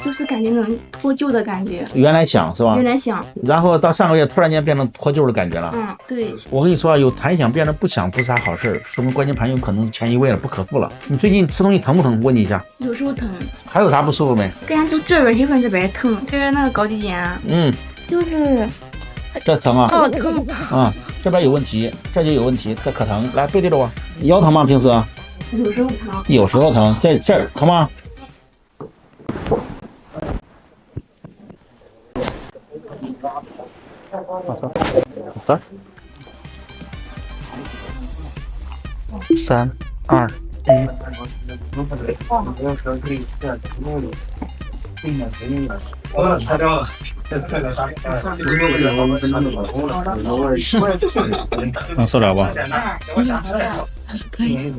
就是感觉能脱臼的感觉。原来响是吧？原来响，然后到上个月突然间变成脱臼的感觉了。对。我跟你说啊，有弹响变得不响不是啥好事，说明关节盘有可能前移位了，不可复了。你最近吃东西疼不疼？问你一下。有时候疼。还有啥不舒服没？感觉就这边也跟这边疼，这边那个高低肩。就是这疼啊。疼啊，这边有问题，这就有问题，这可疼。来，背对着我。腰疼吗？平时？有时候疼。有时候疼，这儿疼吗？好，3、2、1。能受了不？可以。